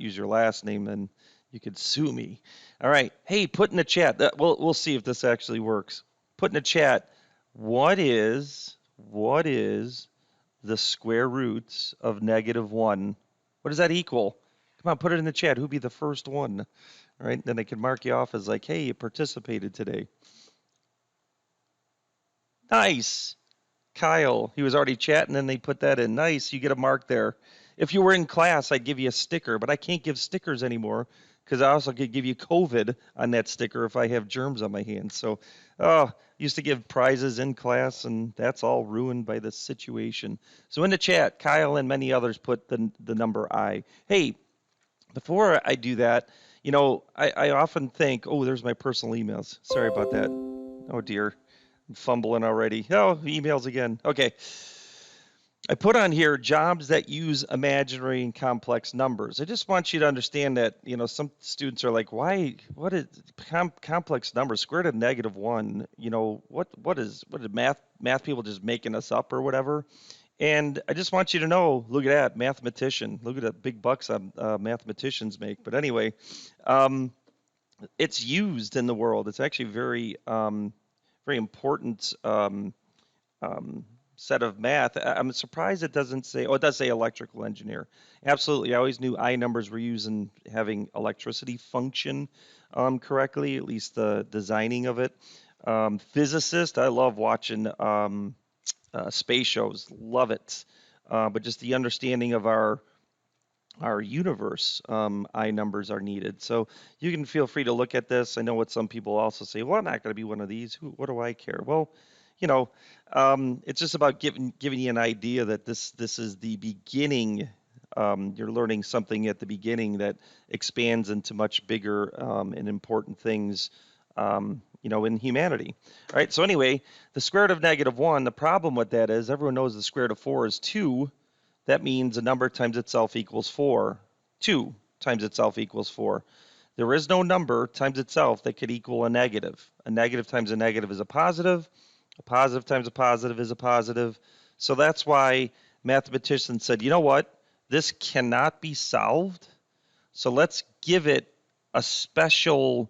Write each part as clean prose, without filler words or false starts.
use your last name, then you could sue me. All right. Hey, put in the chat. We'll see if this actually works. Put in the chat. What is the square roots of -1? What does that equal? Come on, put it in the chat. Who'd be the first one? All right. Then I can mark you off as like, hey, you participated today. Nice. Kyle, he was already chatting, and they put that in. Nice, you get a mark there. If you were in class, I'd give you a sticker, but I can't give stickers anymore because I also could give you COVID on that sticker if I have germs on my hands. So, used to give prizes in class, and that's all ruined by this situation. So in the chat, Kyle and many others put the number I. Hey, before I do that, I often think, oh, there's my personal emails. Sorry about that. Oh dear. I'm fumbling already. Oh, emails again. Okay. I put on here jobs that use imaginary and complex numbers. I just want you to understand that, some students are like, why, what is complex numbers, square root of -1, what is math people just making us up or whatever? And I just want you to know, look at that, mathematician. Look at the big bucks mathematicians make. But anyway, it's used in the world. It's actually very important set of math. I'm surprised it doesn't say, oh, it does say electrical engineer. Absolutely. I always knew I numbers were used in having electricity function correctly, at least the designing of it. Physicist, I love watching space shows, love it. But just the understanding of our universe, I numbers are needed. So you can feel free to look at this. I know what some people also say, well, I'm not going to be one of these. What do I care? Well, it's just about giving you an idea that this is the beginning. You're learning something at the beginning that expands into much bigger and important things, in humanity. All right. So anyway, the square root of -1. The problem with that is everyone knows the square root of 4 is 2. That means a number times itself equals 4. 2 times itself equals 4. There is no number times itself that could equal a negative. A negative times a negative is a positive. A positive times a positive is a positive. So that's why mathematicians said, you know what? This cannot be solved. So let's give it a special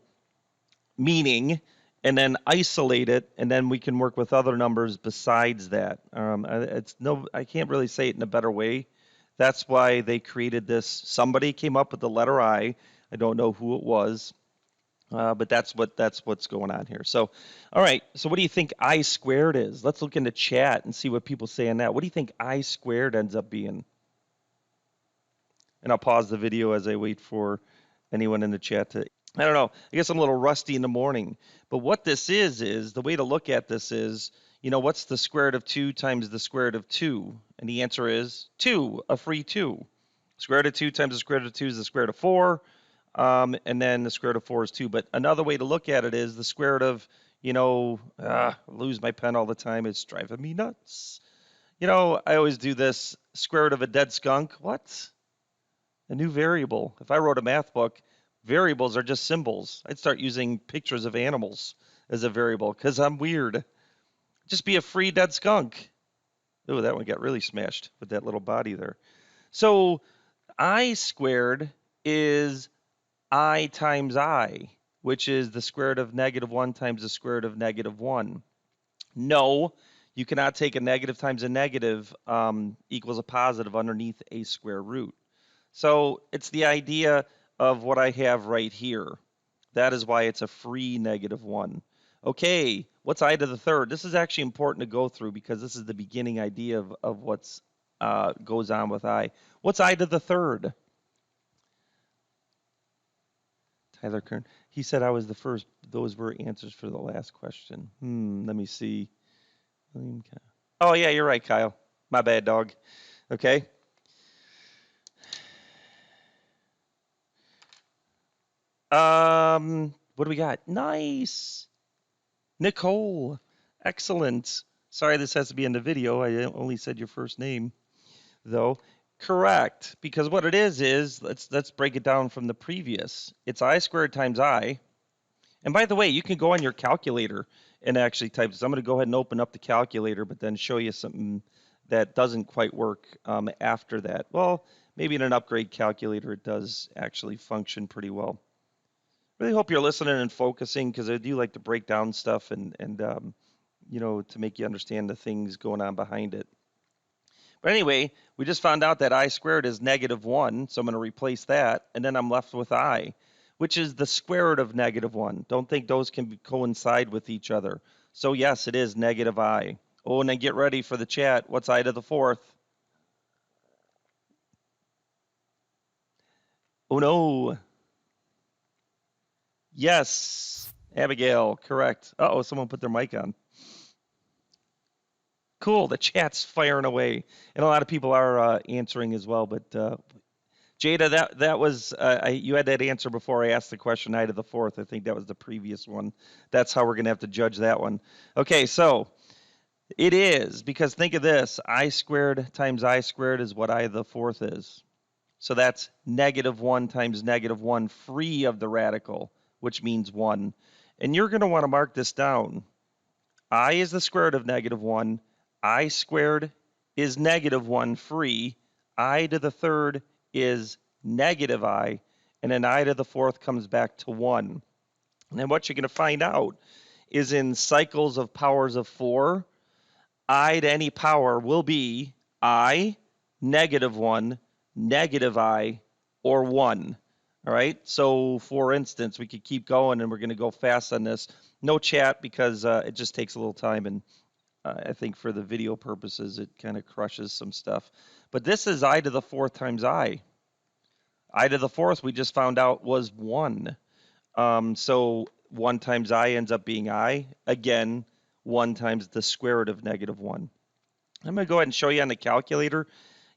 meaning and then isolate it, and then we can work with other numbers besides that. I can't really say it in a better way. That's why they created this. Somebody came up with the letter I. I don't know who it was. But that's what's going on here. So, all right. So what do you think I squared is? Let's look in the chat and see what people say on that. What do you think I squared ends up being? And I'll pause the video as I wait for anyone in the chat to. I don't know. I guess I'm a little rusty in the morning. But what this is the way to look at this is, what's the square root of 2 times the square root of 2? And the answer is 2, a free 2. Square root of 2 times the square root of 2 is the square root of 4. And then the square root of 4 is 2. But another way to look at it is the square root of, I lose my pen all the time. It's driving me nuts. I always do this. Square root of a dead skunk. What? A new variable. If I wrote a math book, variables are just symbols. I'd start using pictures of animals as a variable because I'm weird. Just be a free dead skunk. Oh, that one got really smashed with that little body there. So I squared is I times I, which is the square root of -1 times the square root of -1. No, you cannot take a negative times a negative equals a positive underneath a square root. So it's the idea of what I have right here. That is why it's a free -1. Okay, what's I to the third? This is actually important to go through because this is the beginning idea of what's goes on with I. What's I to the third? Tyler Kern. He said I was the first. Those were answers for the last question. Let me see. Oh, yeah, you're right, Kyle. My bad, dog. Okay. What do we got? Nice. Nicole. Excellent. Sorry this has to be in the video. I only said your first name, though. Correct, because what it is let's break it down from the previous. It's I squared times I. And by the way, you can go on your calculator and actually type this. I'm going to go ahead and open up the calculator, but then show you something that doesn't quite work after that. Well, maybe in an upgrade calculator it does actually function pretty well. Really hope you're listening and focusing because I do like to break down stuff and you know, to make you understand the things going on behind it. But anyway, we just found out that I squared is -1, so I'm going to replace that, and then I'm left with I, which is the square root of -1. Don't think those can coincide with each other. So yes, it is -I. Oh, and then get ready for the chat. What's I to the fourth? Oh no. Yes, Abigail, correct. Uh-oh, someone put their mic on. Cool, the chat's firing away, and a lot of people are answering as well. But Jada, that was you had that answer before I asked the question. I to the fourth. I think that was the previous one. That's how we're gonna have to judge that one. Okay, so it is because think of this: I squared times I squared is what I to the fourth is. So that's -1 times -1, free of the radical, which means 1. And you're going to want to mark this down. I is the square root of -1. I squared is -1 free. I to the third is -I. And then I to the fourth comes back to 1. And then what you're going to find out is in cycles of powers of 4, I to any power will be I, -1, -I, or 1. All right. So for instance, we could keep going and we're going to go fast on this. No chat because it just takes a little time. And I think for the video purposes, it kind of crushes some stuff. But this is I to the fourth times I. I to the fourth, we just found out was 1. So 1 times I ends up being I. Again, 1 times the square root of -1. I'm going to go ahead and show you on the calculator,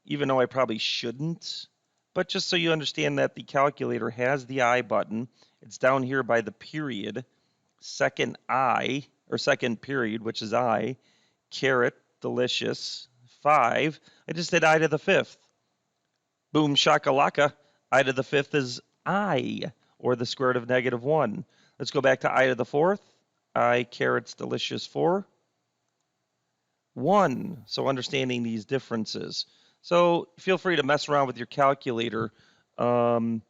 even though I probably shouldn't. But just so you understand that the calculator has the I button. It's down here by the period, second I, or second period, which is I, caret, delicious, 5. I just did I to the fifth. Boom shakalaka. I to the fifth is I, or the square root of -1. Let's go back to I to the fourth. I carets delicious 4. 1. So understanding these differences. So feel free to mess around with your calculator. Hold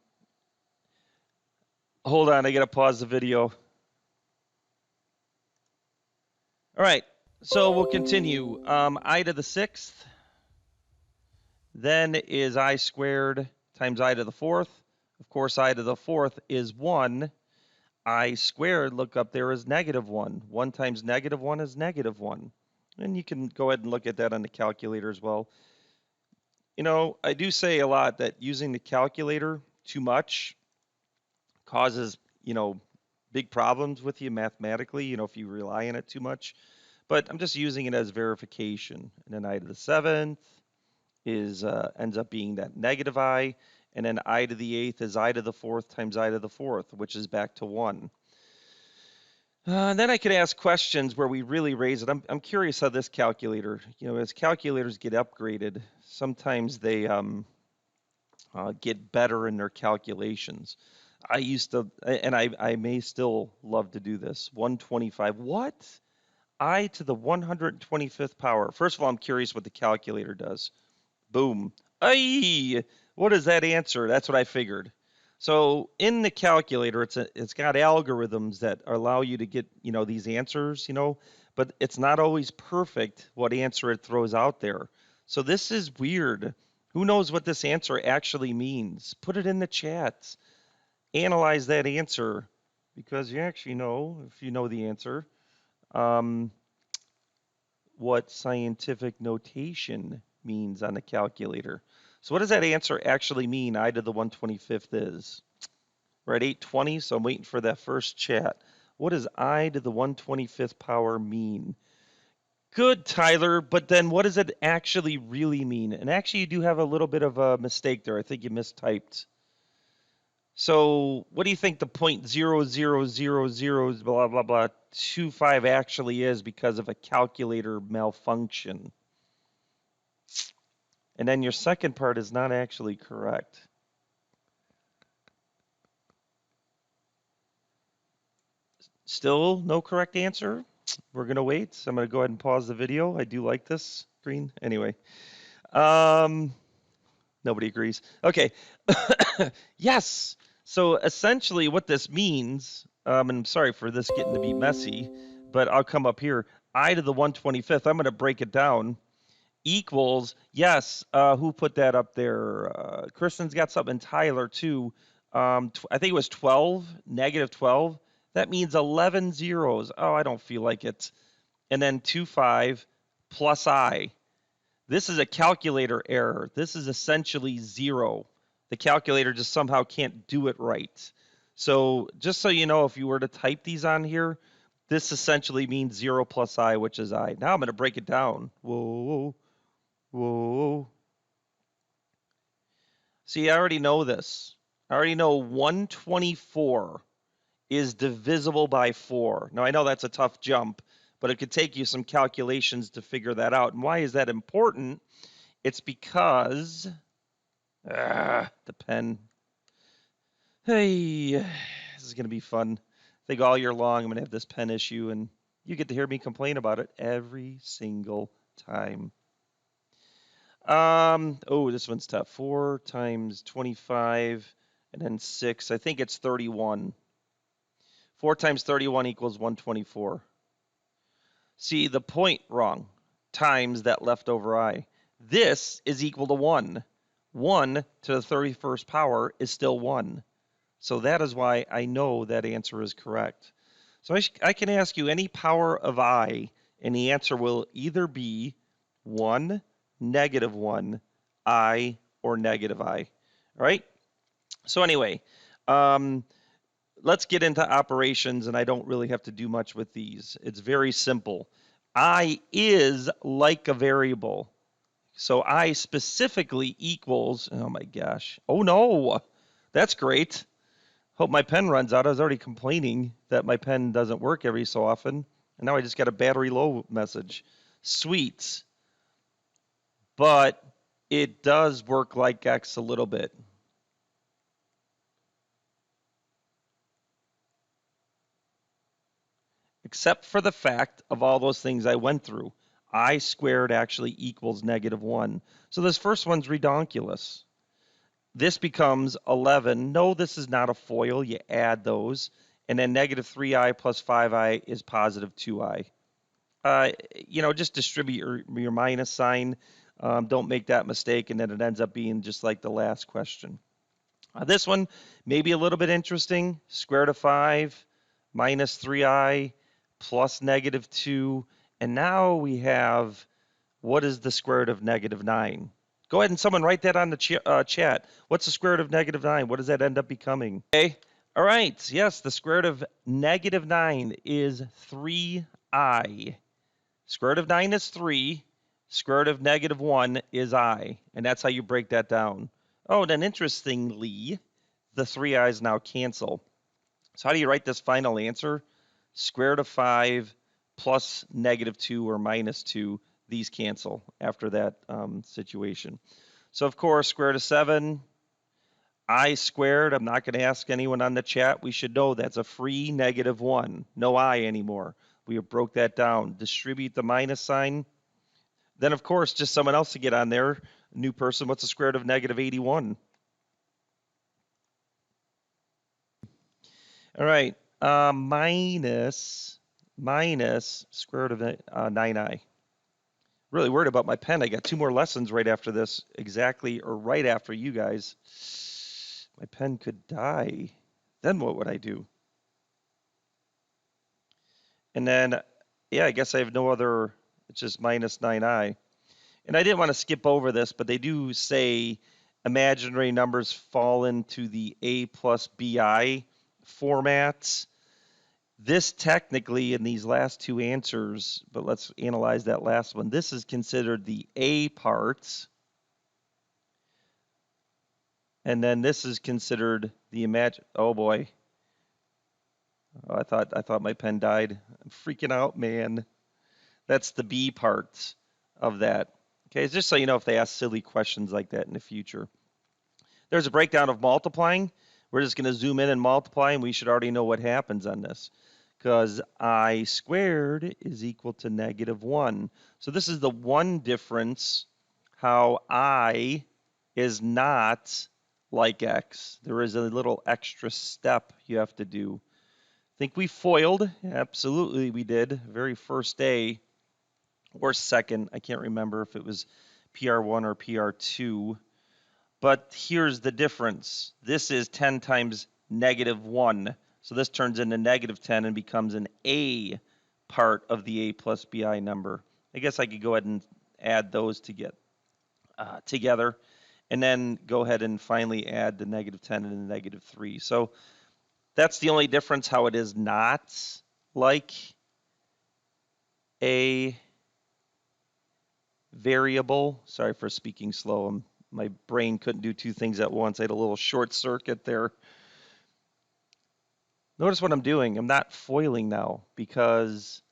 on, I gotta pause the video. All right, so we'll continue. I to the sixth, then is I squared times I to the fourth. Of course, I to the fourth is 1. I squared, look up there, is -1. 1 times -1 is -1. And you can go ahead and look at that on the calculator as well. You know, I do say a lot that using the calculator too much causes, you know, big problems with you mathematically, you know, if you rely on it too much. But I'm just using it as verification. And then I to the seventh is ends up being that -I, and then I to the eighth is I to the fourth times I to the fourth, which is back to 1. And then I could ask questions where we really raise it. I'm curious how this calculator, you know, as calculators get upgraded, sometimes they get better in their calculations. I used to, and I may still love to do this. 125. What? I to the 125th power. First of all, I'm curious what the calculator does. Boom. Ay! What is that answer? That's what I figured. So in the calculator, it's got algorithms that allow you to get, you know, these answers, you know, but it's not always perfect what answer it throws out there. So this is weird. Who knows what this answer actually means? Put it in the chat. Analyze that answer because you actually know, if you know the answer, what scientific notation means on the calculator. So what does that answer actually mean? I to the 125th is. We're at 8:20, so I'm waiting for that first chat. What does I to the 125th power mean? Good, Tyler, but then what does it actually really mean? And actually, you do have a little bit of a mistake there. I think you mistyped. So what do you think the 0.0000 blah blah blah 25 actually is because of a calculator malfunction? And then your second part is not actually correct. Still no correct answer? We're going to wait. So I'm going to go ahead and pause the video. I do like this screen. Anyway. Nobody agrees. Okay. Yes. So essentially what this means, and I'm sorry for this getting to be messy, but I'll come up here. I to the 125th, I'm going to break it down, equals, yes, who put that up there? Kristen's got something, Tyler too. I think it was 12, negative 12. That means 11 zeros. Oh, I don't feel like it. And then 25 plus I. This is a calculator error. This is essentially zero. The calculator just somehow can't do it right. So just so you know, if you were to type these on here, this essentially means 0 plus I, which is I. Now I'm going to break it down. Whoa, whoa. See, I already know this. I already know 124 is divisible by 4. Now, I know that's a tough jump, but it could take you some calculations to figure that out. And why is that important? It's because the pen. Hey, this is going to be fun. I think all year long I'm going to have this pen issue, and you get to hear me complain about it every single time. Oh, this one's tough. 4 times 25 and then 6. I think it's 31. 4 times 31 equals 124. See, the point wrong. Times that leftover I. This is equal to 1. 1 to the 31st power is still 1. So that is why I know that answer is correct. So I can ask you any power of I, and the answer will either be 1, negative 1, I, or negative I. All right? So anyway, let's get into operations, and I don't really have to do much with these. It's very simple. I is like a variable. So I specifically equals, oh my gosh. Oh no, that's great. Hope my pen runs out. I was already complaining that my pen doesn't work every so often. And now I just got a battery low message. Sweet. But it does work like X a little bit. Except for the fact of all those things I went through. I squared actually equals negative 1. So this first one's redonkulous. This becomes 11. No, this is not a FOIL. You add those. And then negative 3i plus 5i is positive 2i. Just distribute your minus sign. Don't make that mistake, and then it ends up being just like the last question. This one may be a little bit interesting. Square root of 5 minus 3i plus negative 2. And now we have, what is the square root of negative 9? Go ahead and someone write that on the chat. What's the square root of negative 9? What does that end up becoming? Okay. All right. Yes, the square root of negative 9 is 3i. Square root of 9 is 3. Square root of negative 1 is I. And that's how you break that down. Oh, then interestingly, the 3 i's now cancel. So how do you write this final answer? Square root of 5 plus negative 2 or minus 2. These cancel after that situation. So, of course, square root of 7, I squared. I'm not going to ask anyone on the chat. We should know that's a free negative 1. No I anymore. We broke that down. Distribute the minus sign. Then, of course, just someone else to get on there. New person, what's the square root of negative 81? All right. Minus square root of 9i. Really worried about my pen. I got 2 more lessons right after this, exactly, or right after you guys. My pen could die. Then what would I do? And then, yeah, I guess I have no other, it's just minus 9i. And I didn't want to skip over this, but they do say imaginary numbers fall into the A plus BI formats. This technically in these last 2 answers, but let's analyze that last one. This is considered the A parts. And then this is considered the oh boy. Oh, I thought my pen died. I'm freaking out, man. That's the B parts of that. Okay, just so you know if they ask silly questions like that in the future. There's a breakdown of multiplying. We're just going to zoom in and multiply, and we should already know what happens on this. Because I squared is equal to negative 1. So this is the one difference how I is not like x. There is a little extra step you have to do. Think we foiled? Absolutely we did. Very first day or second. I can't remember if it was PR1 or PR2. But here's the difference. This is 10 times -1. So this turns into -10 and becomes an A part of the A plus BI number. I guess I could go ahead and add those to get together, and then go ahead and finally add the -10 and the -3. So that's the only difference, how it is not like a variable. Sorry for speaking slow. My brain couldn't do two things at once. I had a little short circuit there. Notice what I'm doing. I'm not foiling now because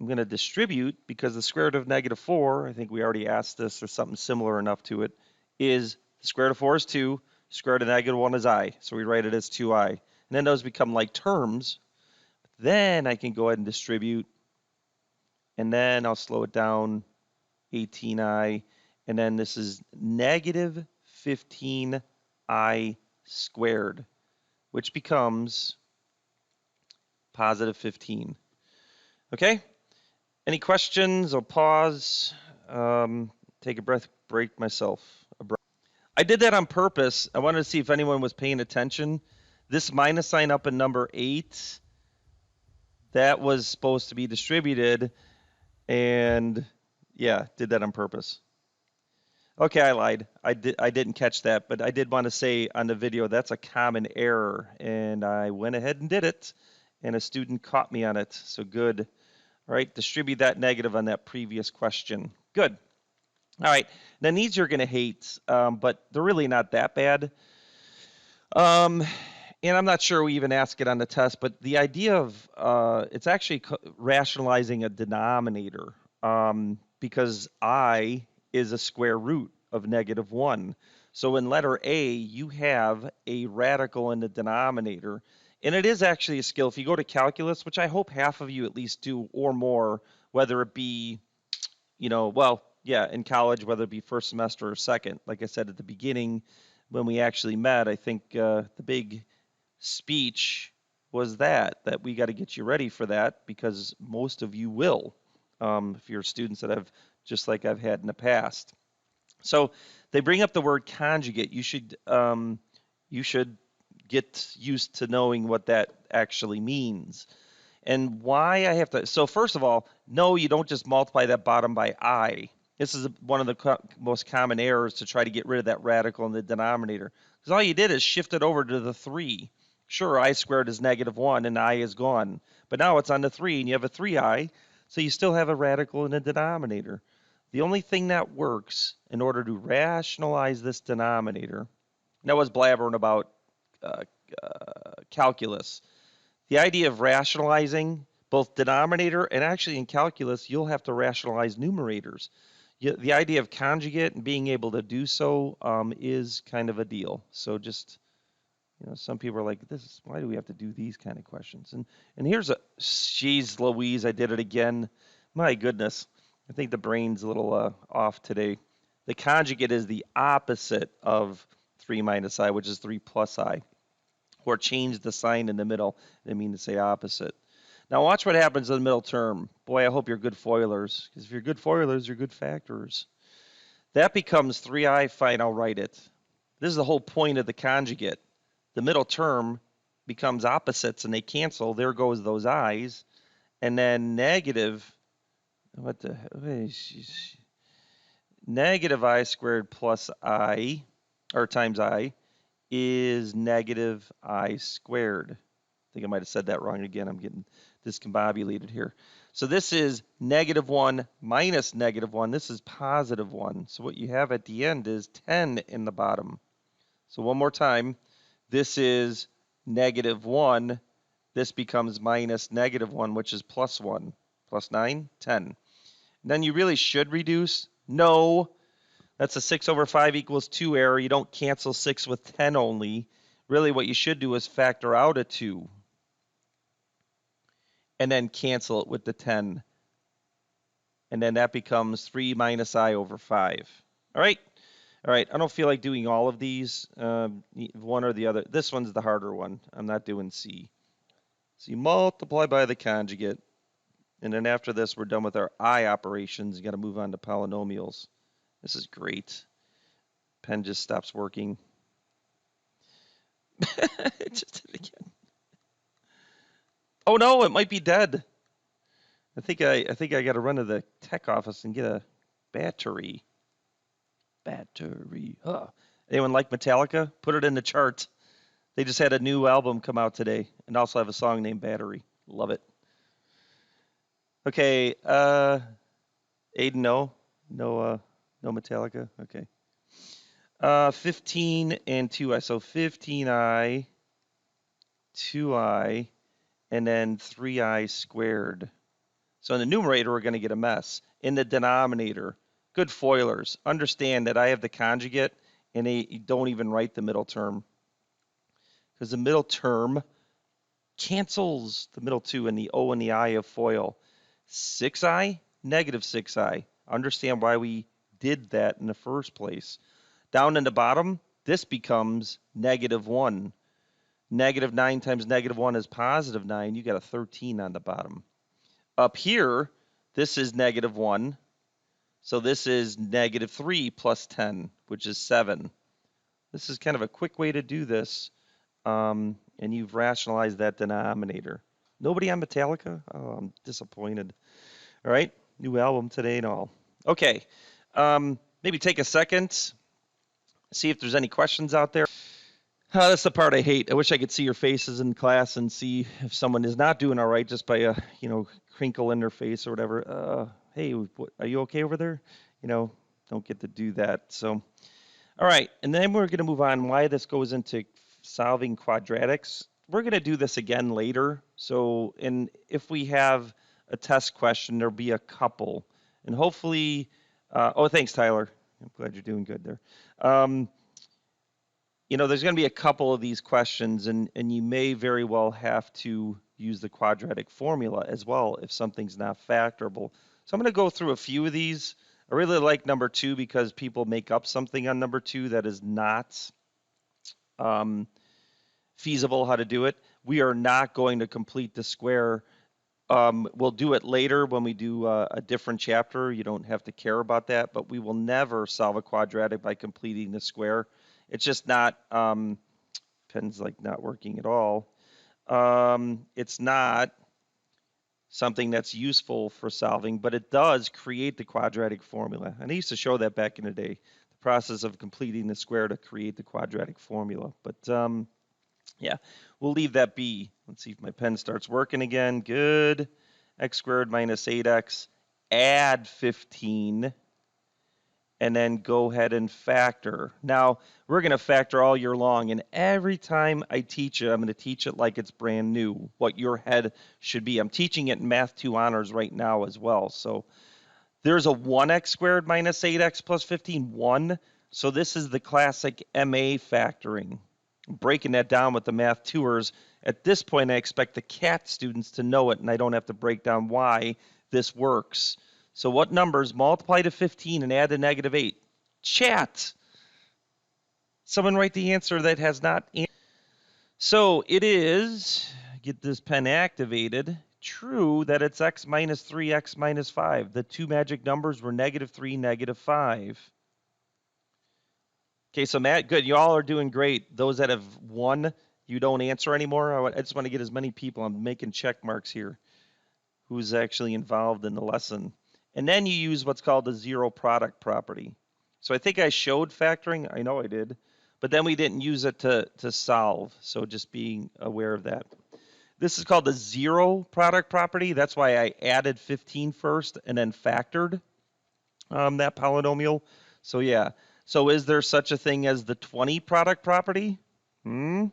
I'm going to distribute, because the square root of -4, I think we already asked this or something similar enough to it, is the square root of 4 is 2, square root of -1 is I. So we write it as 2i. And then those become like terms. Then I can go ahead and distribute. And then I'll slow it down, 18i. And then this is -15i squared, which becomes +15. Okay? Any questions? I'll pause, take a breath break myself. I did that on purpose. I wanted to see if anyone was paying attention. This minus sign up in number 8, that was supposed to be distributed, and yeah, did that on purpose. Okay, I lied. I didn't catch that, but I did want to say on the video that's a common error, and I went ahead and did it, and a student caught me on it. So good. All right, distribute that negative on that previous question. Good. All right, now these you're going to hate, but they're really not that bad. And I'm not sure we even ask it on the test, but the idea of it's actually rationalizing a denominator, because I is a square root of -1. So in letter A, you have a radical in the denominator. And it is actually a skill. If you go to calculus, which I hope half of you at least do or more, whether it be, well, yeah, in college, whether it be first semester or second. Like I said at the beginning, when we actually met, I think the big speech was that we got to get you ready for that, because most of you will, if you're students that have, just like I've had in the past. So they bring up the word conjugate. You should get used to knowing what that actually means. And why I have to, so first of all, no, you don't just multiply that bottom by I. This is one of the most common errors, to try to get rid of that radical in the denominator. Because all you did is shift it over to the 3. Sure, I squared is -1 and I is gone. But now it's on the 3 and you have a 3i, so you still have a radical in the denominator. The only thing that works in order to rationalize this denominator, and I was blabbering about calculus. The idea of rationalizing both denominator, and actually in calculus, you'll have to rationalize numerators. The idea of conjugate and being able to do so is kind of a deal. So just, some people are like, why do we have to do these kind of questions? And here's geez Louise, I did it again. My goodness. I think the brain's a little off today. The conjugate is the opposite of 3 minus i, which is 3 plus i. Or change the sign in the middle. I mean to say opposite. Now watch what happens in the middle term. Boy, I hope you're good FOILers, because if you're good FOILers, you're good factors. That becomes 3i, fine, I'll write it. This is the whole point of the conjugate. The middle term becomes opposites and they cancel. There goes those i's. And then negative I squared plus I, or times I, is negative I squared. I think I might have said that wrong again. I'm getting discombobulated here. So this is -1 minus -1. This is +1. So what you have at the end is 10 in the bottom. So one more time. This is -1. This becomes minus -1, which is +1. Plus 9, 10. And then you really should reduce. No. That's a 6 over 5 equals 2 error. You don't cancel 6 with 10 only. Really what you should do is factor out a 2. And then cancel it with the 10. And then that becomes 3 minus I over 5. All right? All right, I don't feel like doing all of these, one or the other. This one's the harder one. I'm not doing C. So you multiply by the conjugate, and then after this, we're done with our I operations. You got to move on to polynomials. This is great. Pen just stops working. It just did it again. Oh no, it might be dead. I think I got to run to the tech office and get a battery. Battery. Huh. Anyone like Metallica? Put it in the chart. They just had a new album come out today and also have a song named Battery. Love it. Okay, Aiden, no. No Metallica. Okay. 15 and 2i. So 15i, 2i, and then 3i squared. So in the numerator, we're going to get a mess. In the denominator, good foilers, understand that I have the conjugate and you don't even write the middle term. Because the middle term cancels the middle two and the O and the I of FOIL. 6i, negative 6i. Understand why we did that in the first place. Down in the bottom, this becomes negative 1. Negative 9 times negative 1 is positive 9. You got a 13 on the bottom. Up here, this is negative 1. So this is negative 3 plus 10, which is 7. This is kind of a quick way to do this. And you've rationalized that denominator. Nobody on Metallica? Oh, I'm disappointed. All right, new album today and all. Okay, maybe take a second, see if there's any questions out there. That's the part I hate. I wish I could see your faces in class and see if someone is not doing all right just by a, crinkle in their face or whatever. Hey, are you okay over there? Don't get to do that. So, all right, and then we're going to move on why this goes into solving quadratics. We're going to do this again later. So, and if we have a test question, there'll be a couple. And hopefully, oh, thanks, Tyler. I'm glad you're doing good there. There's going to be a couple of these questions, and you may very well have to use the quadratic formula as well if something's not factorable. So I'm going to go through a few of these. I really like number 2 because people make up something on number 2 that is not feasible how to do it. We are not going to complete the square. We'll do it later when we do a different chapter. You don't have to care about that, but we will never solve a quadratic by completing the square. It's just not, pen's like not working at all. It's not something that's useful for solving, but it does create the quadratic formula. And I used to show that back in the day, the process of completing the square to create the quadratic formula. But yeah, we'll leave that be. Let's see if my pen starts working again. Good. X squared minus 8x, add 15, and then go ahead and factor. Now, we're going to factor all year long, and every time I teach it, I'm going to teach it like it's brand new, what your head should be. I'm teaching it in Math 2 Honors right now as well. So there's a 1x squared minus 8x plus 15, 1. So this is the classic MA factoring. I'm breaking that down with the Math 2ers. At this point, I expect the CAT students to know it, and I don't have to break down why this works. So what numbers multiply to 15 and add to negative 8? Chat. Someone write the answer that has not. So it is, get this pen activated, true that it's x minus 3, x minus 5. The two magic numbers were negative 3, negative 5. Okay, so Matt, good. You all are doing great. Those that have won, you don't answer anymore. I just want to get as many people. I'm making check marks here. Who's actually involved in the lesson. And then you use what's called the zero product property. So I think I showed factoring. I know I did. But then we didn't use it to solve. So just being aware of that. This is called the zero product property. That's why I added 15 first and then factored that polynomial. So yeah. So is there such a thing as the 20 product property? No.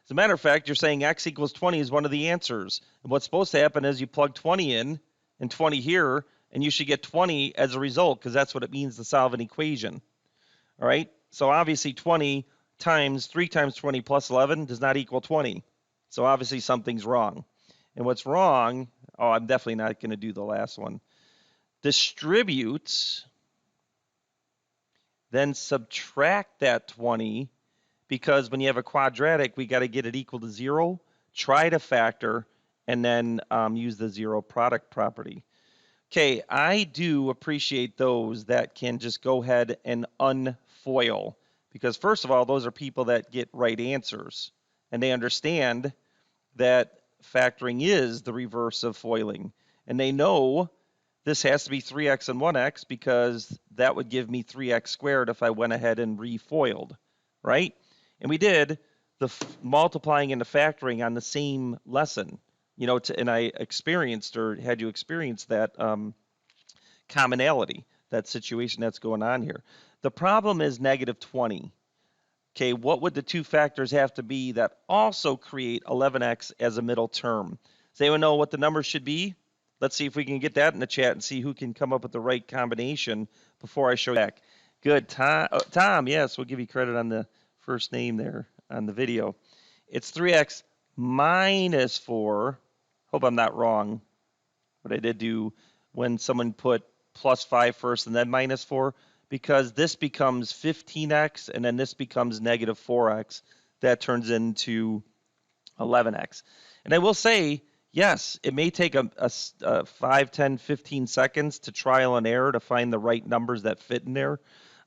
As a matter of fact, you're saying x equals 20 is one of the answers. And what's supposed to happen is you plug 20 in and 20 here, and you should get 20 as a result, because that's what it means to solve an equation. All right? So obviously 20 times 3 times 20 plus 11 does not equal 20. So obviously something's wrong. And what's wrong, Oh, I'm definitely not going to do the last one. Distribute, then subtract that 20, because when you have a quadratic, we got to get it equal to 0, try to factor, and then use the zero product property. Okay, I do appreciate those that can just go ahead and unfoil, because first of all, those are people that get right answers, and they understand that factoring is the reverse of foiling, and they know this has to be 3x and 1x because that would give me 3x squared if I went ahead and refoiled, right? And we did the multiplying and the factoring on the same lesson, you know, and I experienced or had you experience that commonality, that situation that's going on here. The problem is negative 20. Okay, what would the two factors have to be that also create 11x as a middle term? Does anyone know what the numbers should be? Let's see if we can get that in the chat and see who can come up with the right combination before I show you back. Good, Tom. Tom, yes, we'll give you credit on the first name there on the video. It's 3x minus 4. Hope I'm not wrong, but I did do when someone put plus 5 first and then minus 4, because this becomes 15x and then this becomes negative 4x. That turns into 11x. And I will say, yes, it may take a 5, 10, 15 seconds to trial and error to find the right numbers that fit in there.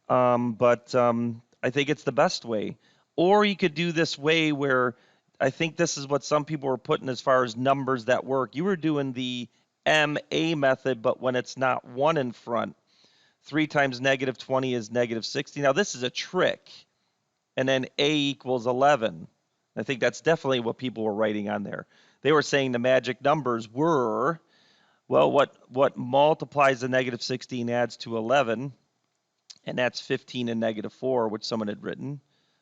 But I think it's the best way. Or you could do this way where I think this is what some people were putting as far as numbers that work. You were doing the MA method, but when it's not 1 in front. 3 times negative 20 is negative 60. Now, this is a trick. And then A equals 11. I think that's definitely what people were writing on there. They were saying the magic numbers were, well, what multiplies the negative 16 adds to 11, and that's 15 and negative 4, which someone had written.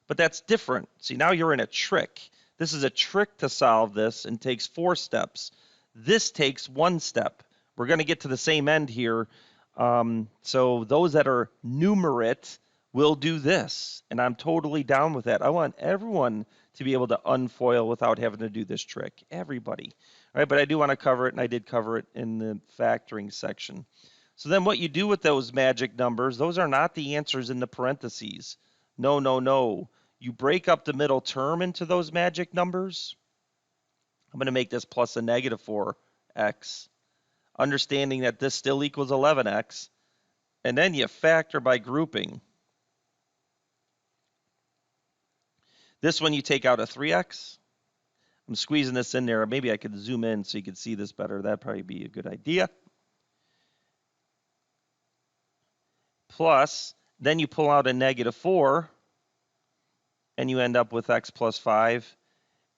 But that's different. See, now you're in a trick. This is a trick to solve this and takes 4 steps. This takes 1 step. We're going to get to the same end here. So those that are numerate will do this, and I'm totally down with that. I want everyone to be able to unfoil without having to do this trick. Everybody. All right, but I do want to cover it, and I did cover it in the factoring section. So then what you do with those magic numbers, those are not the answers in the parentheses. No, no, no. You break up the middle term into those magic numbers. I'm going to make this plus a negative 4x, understanding that this still equals 11x, and then you factor by grouping. This one you take out a 3x. I'm squeezing this in there. Maybe I could zoom in so you could see this better. That'd probably be a good idea. Plus, then you pull out a negative 4, and you end up with x plus 5.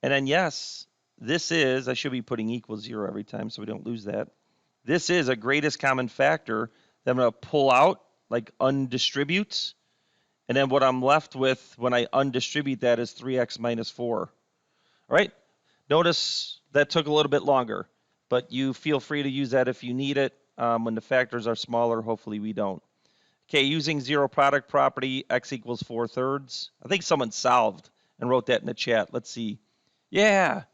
And then, yes, this is, I should be putting equals 0 every time so we don't lose that. This is a greatest common factor that I'm going to pull out, like undistributes. And then what I'm left with when I undistribute that is 3x minus 4. All right? Notice that took a little bit longer, but you feel free to use that if you need it. When the factors are smaller, hopefully we don't. Okay, using zero product property, x equals 4/3. I think someone solved and wrote that in the chat. Let's see. Yeah.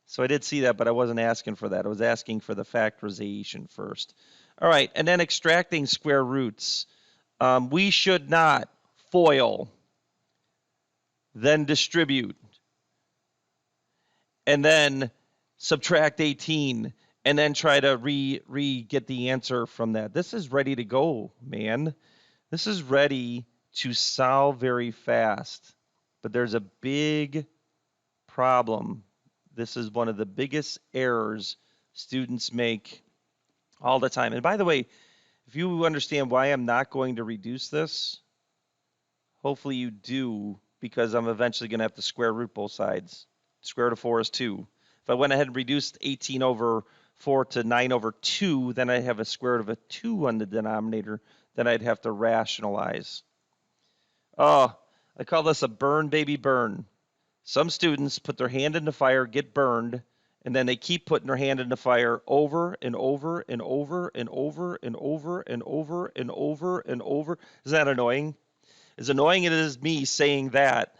So I did see that, but I wasn't asking for that. I was asking for the factorization first. All right, and then extracting square roots. We should not FOIL, then distribute, and then subtract 18, and then try to get the answer from that. This is ready to go, man. This is ready to solve very fast. But there's a big problem. This is one of the biggest errors students make all the time. And by the way, if you understand why I'm not going to reduce this, hopefully you do, because I'm eventually going to have to square root both sides. Square root of 4 is 2. If I went ahead and reduced 18 over 4 to 9 over 2, then I'd have a square root of a 2 on the denominator. Then I'd have to rationalize. Oh, I call this a burn, baby, burn. Some students put their hand in the fire, get burned, and then they keep putting their hand in the fire over and over and over and over and over and over and over and over. Isn't that annoying? As annoying as it is me saying that,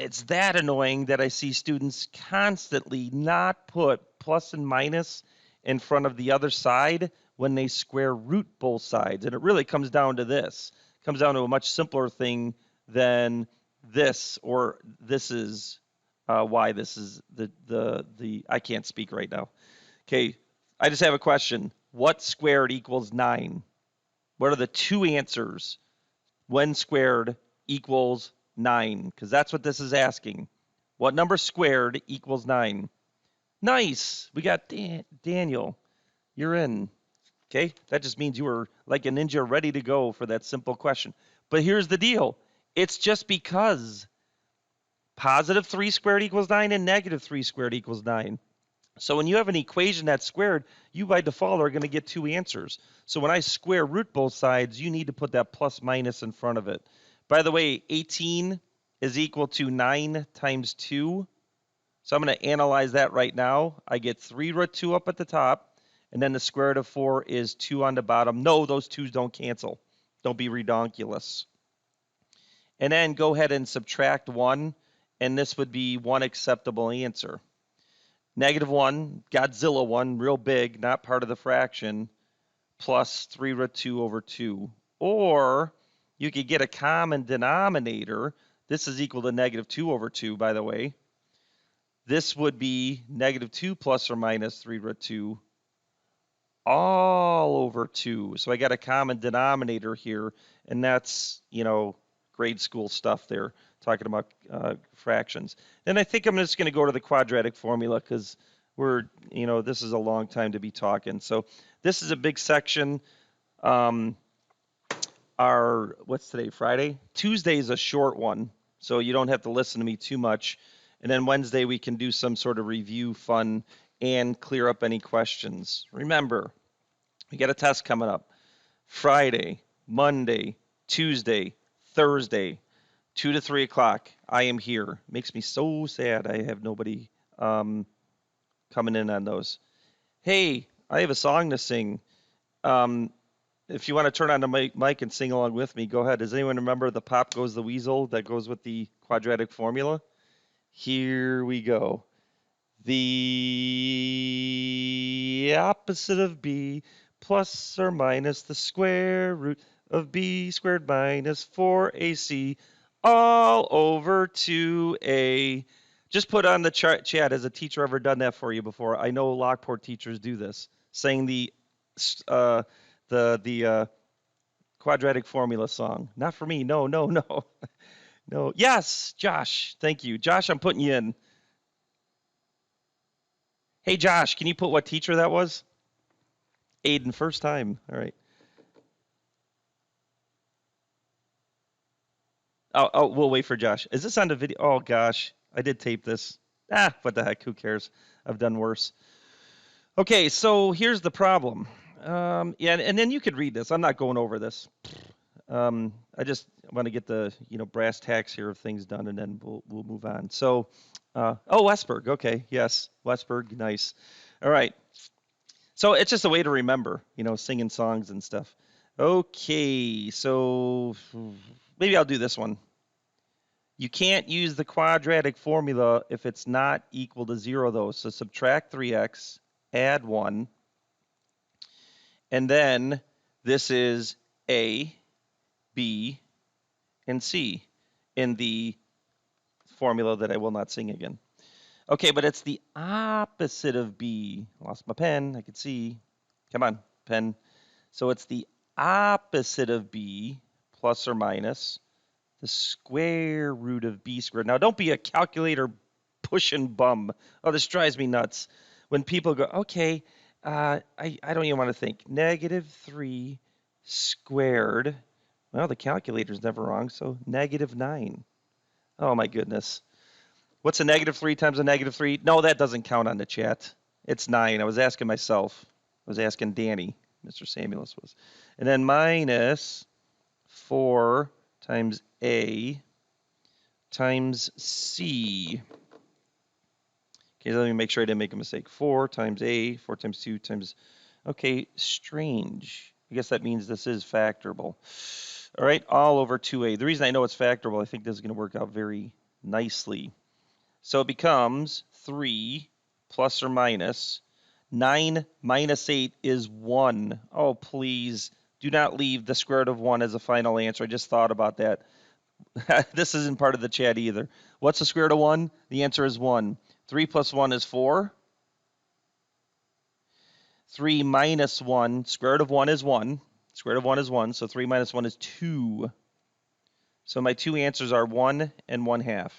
it's that annoying that I see students constantly not put plus and minus in front of the other side when they square root both sides. And it really comes down to this. It comes down to a much simpler thing than this, or this is why this is the I can't speak right now. Okay, I just have a question. What squared equals 9? What are the two answers when squared equals 9? Because that's what this is asking. What number squared equals 9? Nice. We got Daniel. You're in. Okay, that just means you were like a ninja ready to go for that simple question. But here's the deal. It's just because positive 3 squared equals 9 and negative 3 squared equals 9. So when you have an equation that's squared, you by default are going to get two answers. So when I square root both sides, you need to put that plus minus in front of it. By the way, 18 is equal to 9 times 2. So I'm going to analyze that right now. I get 3 root 2 up at the top, and then the square root of 4 is 2 on the bottom. No, those 2's don't cancel. Don't be redonkulous. And then go ahead and subtract 1, and this would be one acceptable answer. -1, Godzilla 1, real big, not part of the fraction, plus 3 root 2 over 2. Or you could get a common denominator. This is equal to -2 over 2, by the way. This would be -2 plus or minus 3 root 2 all over 2. So I got a common denominator here, and that's, grade school stuff there, talking about fractions. And I think I'm just going to go to the quadratic formula because this is a long time to be talking. So this is a big section. What's today, Friday? Tuesday is a short one, so you don't have to listen to me too much. And then Wednesday we can do some sort of review fun and clear up any questions. Remember, we got a test coming up. Friday, Monday, Tuesday, Thursday, 2 to 3 o'clock. I am here. Makes me so sad I have nobody coming in on those. Hey, I have a song to sing. If you want to turn on the mic and sing along with me, go ahead. Does anyone remember the Pop Goes the Weasel that goes with the quadratic formula? Here we go. The opposite of b plus or minus the square root of b squared minus 4ac all over 2a. Just put on the chat, has a teacher ever done that for you before? I know Lockport teachers do this, saying the quadratic formula song. Not for me. No. No. Yes, Josh. Thank you. Josh, I'm putting you in. Hey, Josh, can you put what teacher that was? Aiden, first time. All right. Oh, we'll wait for Josh. Is this on the video? Oh, gosh. I did tape this. What the heck? Who cares? I've done worse. Okay, so here's the problem. Yeah, and then you could read this. I'm not going over this. I just want to get the brass tacks here of things done, and then we'll move on. So, Westberg. Okay, yes, Westberg. Nice. All right. So it's just a way to remember, singing songs and stuff. Okay, so maybe I'll do this one. You can't use the quadratic formula if it's not equal to 0, though. So subtract 3x, add 1, and then this is A, B, and C in the formula that I will not sing again. Okay, but it's the opposite of B. Lost my pen, I could see. Come on, pen. So it's the opposite of B plus or minus the square root of B squared. Now, don't be a calculator pushing bum. Oh, this drives me nuts. When people go, okay, I don't even want to think. -3 squared. Well, the calculator's never wrong, so -9. Oh, my goodness. What's a -3 times a -3? No, that doesn't count on the chat. It's 9. I was asking myself. I was asking Danny. Mr. Samuelis was. And then minus 4 times A times C. Okay, let me make sure I didn't make a mistake. 4 times A, 4 times 2 times... Okay, strange. I guess that means this is factorable. All right, all over 2A. The reason I know it's factorable, I think this is going to work out very nicely. So it becomes 3 plus or minus. 9 minus 8 is 1. Oh, please do not leave the square root of 1 as a final answer. I just thought about that. This isn't part of the chat either. What's the square root of 1? The answer is 1. 3 plus 1 is 4. 3 minus 1, square root of 1 is 1. Square root of 1 is 1, so 3 minus 1 is 2. So my two answers are 1 and 1/2.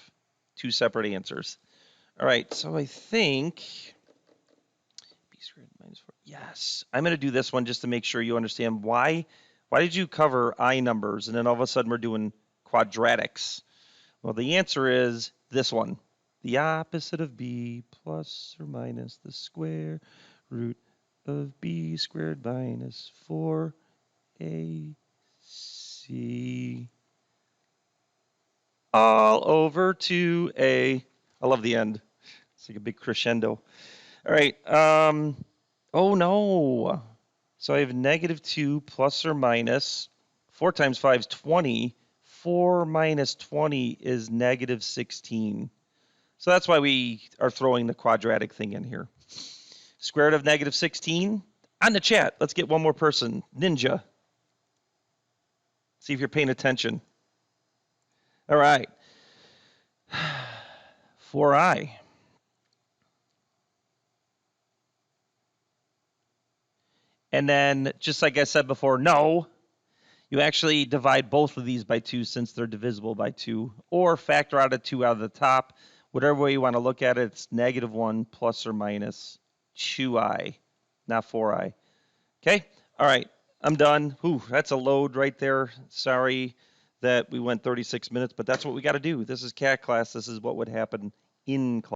Two separate answers. All right, so I think b squared minus 4. Yes, I'm going to do this one just to make sure you understand why. Why did you cover I numbers and then all of a sudden we're doing quadratics? Well, the answer is this one. The opposite of b plus or minus the square root of b squared minus 4ac all over 2a. I love the end. It's like a big crescendo. All right. Oh, no. So I have -2 plus or minus. 4 times 5 is 20. 4 minus 20 is -16. So that's why we are throwing the quadratic thing in here. Square root of -16. On the chat, let's get one more person. Ninja. See if you're paying attention. All right. 4i. And then, just like I said before, no, you actually divide both of these by 2 since they're divisible by 2, or factor out a 2 out of the top. Whatever way you want to look at it, it's -1 plus or minus 2i, not 4i. Okay? All right, I'm done. Whew, that's a load right there. Sorry that we went 36 minutes, but that's what we got to do. This is CAT class. This is what would happen in class.